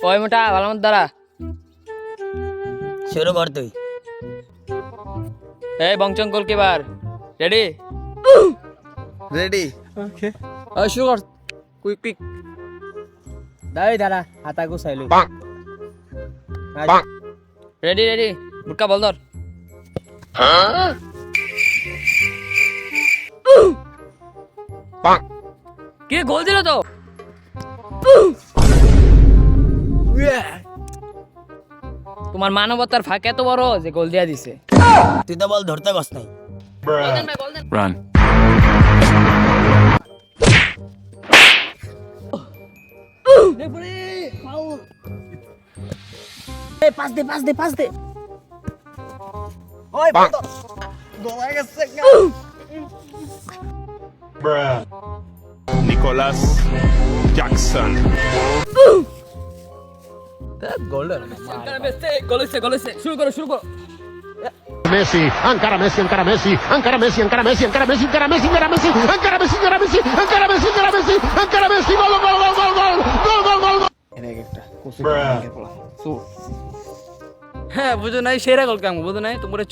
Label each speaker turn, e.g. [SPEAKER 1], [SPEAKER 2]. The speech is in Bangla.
[SPEAKER 1] ওই মোটা ভালো মত দাঁড়া।
[SPEAKER 2] শুরু কর তুই।
[SPEAKER 1] এই বংচং গোলকিপার রেডি?
[SPEAKER 3] রেডি।
[SPEAKER 1] ওই শুরু কর, কুইক কুইক।
[SPEAKER 2] দাঁড়া হাতা গুছাইলো।
[SPEAKER 1] রেডি রেডি, বুটকা বল ধর। কি গোল দিল তো? তোমার মানবতার ফাঁক এত বড় যে গোল দিয়া দিছে।
[SPEAKER 2] তুই তো বল ধরতে গস নাই।
[SPEAKER 4] Run.
[SPEAKER 2] পাস দে। ওই বল তো। গোল গেছে।
[SPEAKER 4] Nicholas Jackson.
[SPEAKER 1] গোল হইছে, শুরু করো শুরু করো।
[SPEAKER 5] Messi, encara Messi, encara Messi, encara Messi, encara Messi, encara Messi, encara Messi, encara Messi, encara Messi, encara Messi, encara Messi, encara Messi, encara Messi, gol, gol, gol, gol, gol, gol, gol, gol, gol.
[SPEAKER 1] হ্যাঁ বুঝো নাই, সেরা গোল কাম বুঝো নাই তোমরা।